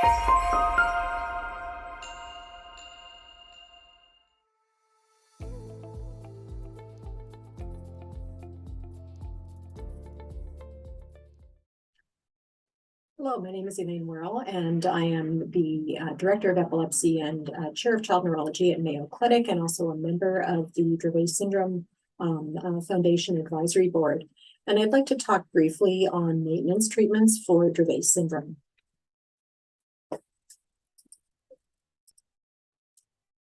Hello, my name is Elaine Wirrell, and I am the Director of Epilepsy and Chair of Child Neurology at Mayo Clinic, and also a member of the Dravet Syndrome Foundation Advisory Board. And I'd like to talk briefly on maintenance treatments for Dravet syndrome.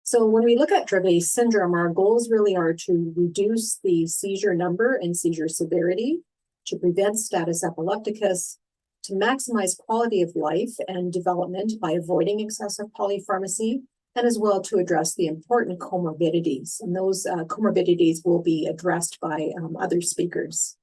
So when we look at Dravet syndrome, our goals really are to reduce the seizure number and seizure severity, to prevent status epilepticus, to maximize quality of life and development by avoiding excessive polypharmacy, and as well to address the important comorbidities. And those comorbidities will be addressed by other speakers.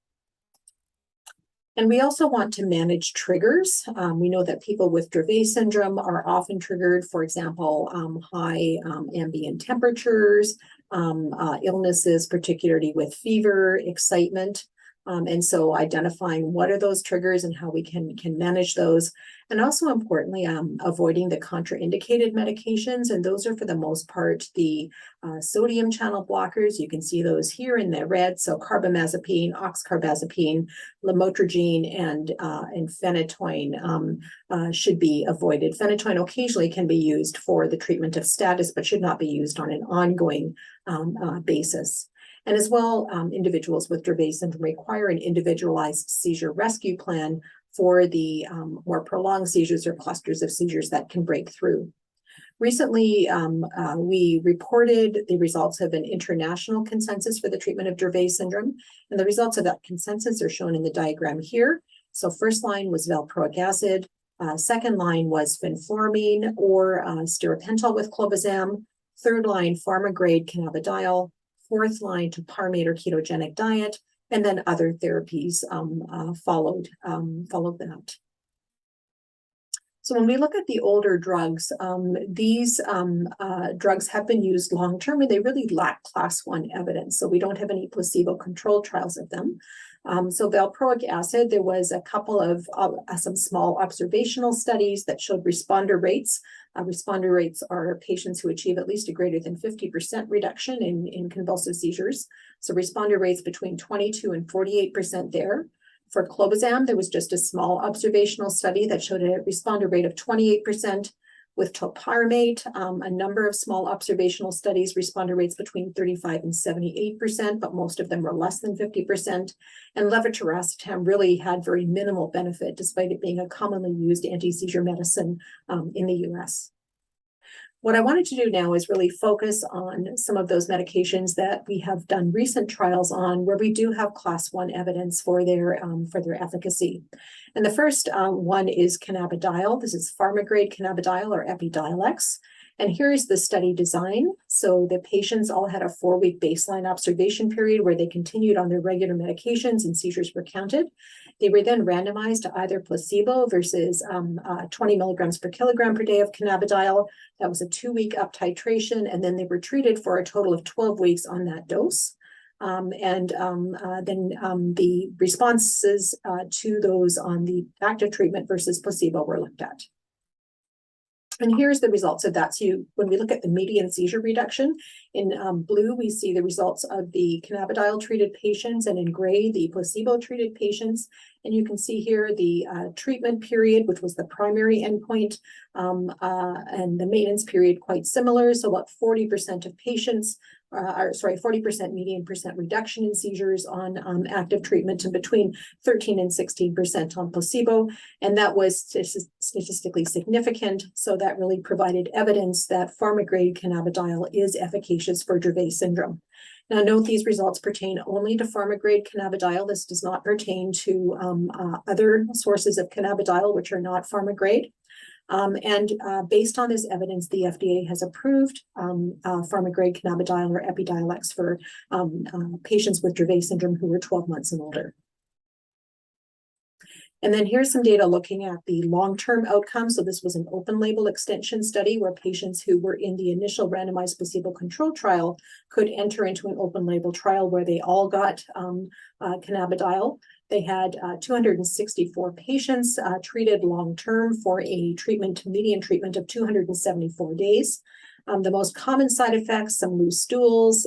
And we also want to manage triggers. We know that people with Dravet syndrome are often triggered, for example, high ambient temperatures, illnesses, particularly with fever, excitement. And so identifying what are those triggers and how we can manage those. And also importantly, avoiding the contraindicated medications. And those are for the most part, the sodium channel blockers. You can see those here in the red. So carbamazepine, oxcarbazepine, lamotrigine, and phenytoin should be avoided. Phenytoin occasionally can be used for the treatment of status, but should not be used on an ongoing basis. And as well, individuals with Dravet syndrome require an individualized seizure rescue plan for the more prolonged seizures or clusters of seizures that can break through. Recently, we reported the results of an international consensus for the treatment of Dravet syndrome, and the results of that consensus are shown in the diagram here. So first line was valproic acid, second line was fenfluramine or stiripentol with clobazam, third line pharma-grade cannabidiol, fourth line topiramate or ketogenic diet, and then other therapies followed that. So when we look at the older drugs, these drugs have been used long-term and they really lack class 1 evidence. So we don't have any placebo-controlled trials of them. So valproic acid, there was a couple of some small observational studies that showed responder rates. Responder rates are patients who achieve at least a greater than 50% reduction in convulsive seizures. So responder rates between 22 and 48% there. For clobazam, there was just a small observational study that showed a responder rate of 28%. With topiramate, a number of small observational studies, responder rates between 35 and 78%, but most of them were less than 50%. And levetiracetam really had very minimal benefit, despite it being a commonly used anti-seizure medicine in the US. What I wanted to do now is really focus on some of those medications that we have done recent trials on, where we do have class 1 evidence for their efficacy. And the first one is cannabidiol. This is pharma-grade cannabidiol or Epidiolex. And here is the study design. So the patients all had a 4-week baseline observation period where they continued on their regular medications and seizures were counted. They were then randomized to either placebo versus 20 milligrams per kilogram per day of cannabidiol. That was a 2-week up titration, and then they were treated for a total of 12 weeks on that dose. Then the responses to those on the active treatment versus placebo were looked at. And here's the results of that. So when we look at the median seizure reduction, in blue, we see the results of the cannabidiol-treated patients, and in gray, the placebo-treated patients. And you can see here the treatment period, which was the primary endpoint, and the maintenance period quite similar. So about 40% of patients, 40% median percent reduction in seizures on active treatment, and between 13 and 16% on placebo. And that was statistically significant. So that really provided evidence that pharma-grade cannabidiol is efficacious for Dravet syndrome. Now, note these results pertain only to pharma-grade cannabidiol. This does not pertain to other sources of cannabidiol, which are not pharma-grade. Based on this evidence, the FDA has approved pharma-grade cannabidiol or Epidiolex for patients with Dravet syndrome who were 12 months and older. And then here's some data looking at the long-term outcomes. So this was an open label extension study where patients who were in the initial randomized placebo-controlled trial could enter into an open label trial where they all got cannabidiol. They had 264 patients treated long-term for a median treatment of 274 days. The most common side effects, some loose stools,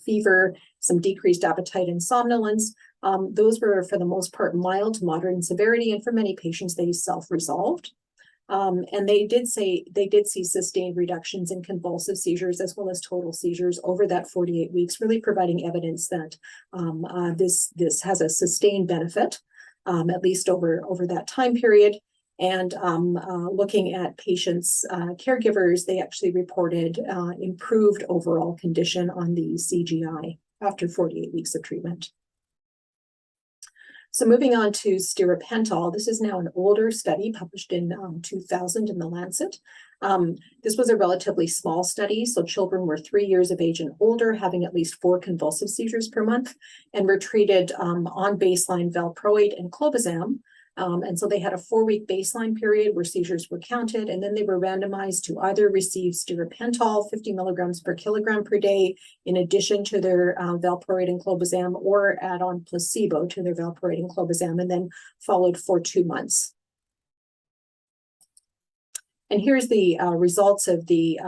fever, some decreased appetite and somnolence. Those were, for the most part, mild to moderate in severity, and for many patients, they self-resolved. And they did see sustained reductions in convulsive seizures as well as total seizures over that 48 weeks, really providing evidence that this has a sustained benefit, at least over that time period. And looking at patients' caregivers, they actually reported improved overall condition on the CGI after 48 weeks of treatment. So moving on to stiripentol, this is now an older study published in 2000 in The Lancet. This was a relatively small study, so children were 3 years of age and older, having at least 4 convulsive seizures per month, and were treated on baseline valproate and clobazam. And so they had a 4-week baseline period where seizures were counted, and then they were randomized to either receive stiripentol, 50 milligrams per kilogram per day, in addition to their valproate and clobazam, or add on placebo to their valproate and clobazam, and then followed for 2 months. And here's the results of the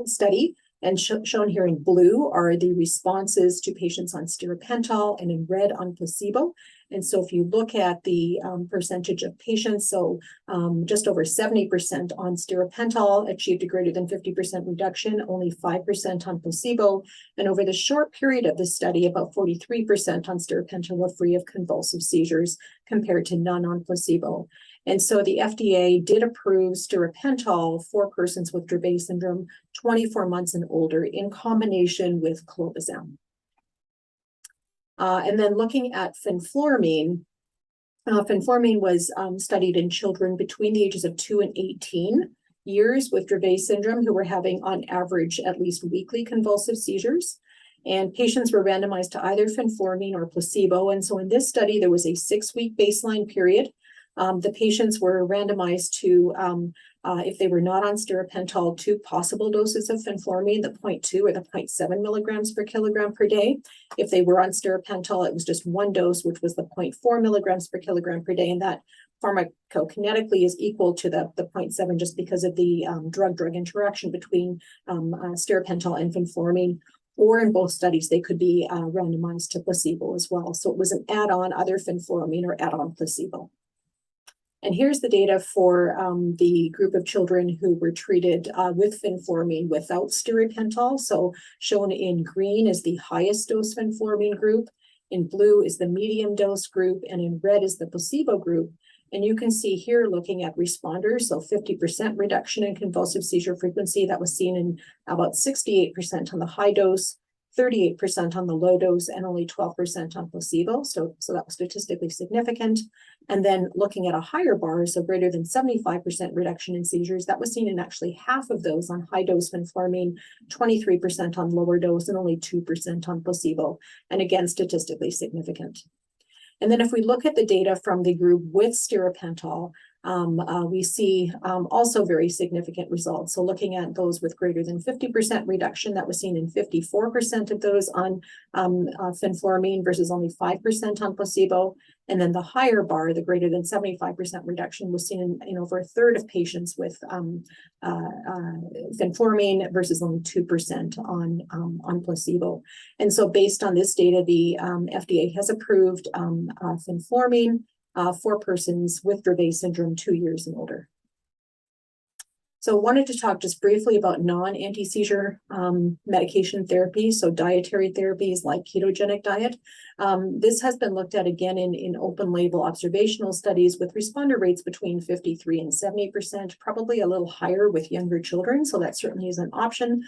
study. And shown here in blue are the responses to patients on stiripentol, and in red on placebo. And so if you look at the percentage of patients, so just over 70% on stiripentol achieved a greater than 50% reduction, only 5% on placebo. And over the short period of the study, about 43% on stiripentol were free of convulsive seizures compared to none on placebo. And so the FDA did approve stiripentol for persons with Dravet syndrome 24 months and older in combination with clobazam. And then looking at fenfluramine, fenfluramine was studied in children between the ages of 2 and 18 years with Dravet syndrome who were having on average at least weekly convulsive seizures. And patients were randomized to either fenfluramine or placebo. And so in this study, there was a 6-week baseline period. The patients were randomized to, if they were not on stiripentol, 2 possible doses of fenfluramine, the 0.2 or the 0.7 milligrams per kilogram per day. If they were on stiripentol, it was just 1 dose, which was the 0.4 milligrams per kilogram per day. And that pharmacokinetically is equal to the 0.7 just because of the drug-drug interaction between stiripentol and fenfluramine. Or in both studies, they could be randomized to placebo as well. So it was an add-on, either fenfluramine or add-on placebo. And here's the data for the group of children who were treated with fenfluramine without stiripentol. So shown in green is the highest dose fenfluramine group, in blue is the medium dose group, and in red is the placebo group. And you can see here looking at responders, so 50% reduction in convulsive seizure frequency that was seen in about 68% on the high dose, 38% on the low dose, and only 12% on placebo. So that was statistically significant. And then looking at a higher bar, so greater than 75% reduction in seizures, that was seen in actually half of those on high dose fenfluramine, 23% on lower dose, and only 2% on placebo. And again, statistically significant. And then if we look at the data from the group with stiripentol, we see also very significant results. So looking at those with greater than 50% reduction, that was seen in 54% of those on fenfluramine versus only 5% on placebo. And then the higher bar, the greater than 75% reduction, was seen in over a third of patients with fenfluramine versus only 2% on placebo. And so based on this data, the FDA has approved fenfluramine for persons with Dravet syndrome 2 years and older. So I wanted to talk just briefly about non-anti-seizure medication therapy, so dietary therapies like ketogenic diet. This has been looked at again in open label observational studies with responder rates between 53 and 70%, probably a little higher with younger children. So that certainly is an option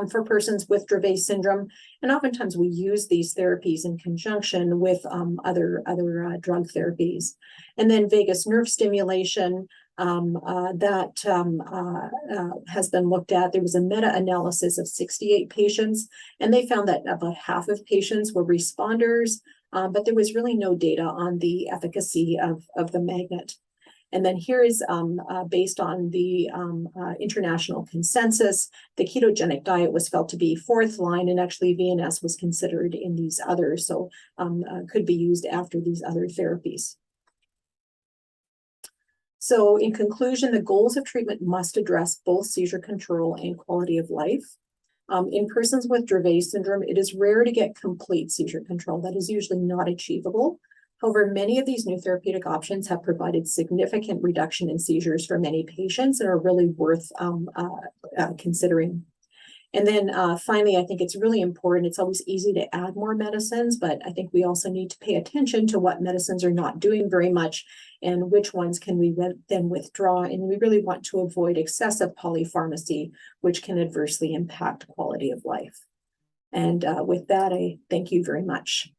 for persons with Dravet syndrome. And oftentimes we use these therapies in conjunction with other drug therapies. And then vagus nerve stimulation, has been looked at. There was a meta-analysis of 68 patients, and they found that about half of patients were responders, but there was really no data on the efficacy of the magnet. And then here is based on the international consensus, the ketogenic diet was felt to be fourth line, and actually VNS was considered in these others, so could be used after these other therapies. So in conclusion, the goals of treatment must address both seizure control and quality of life. In persons with Dravet syndrome, it is rare to get complete seizure control. That is usually not achievable. However, many of these new therapeutic options have provided significant reduction in seizures for many patients and are really worth considering. And then finally, I think it's really important. It's always easy to add more medicines, but I think we also need to pay attention to what medicines are not doing very much and which ones can we then withdraw. And we really want to avoid excessive polypharmacy, which can adversely impact quality of life. And with that, I thank you very much.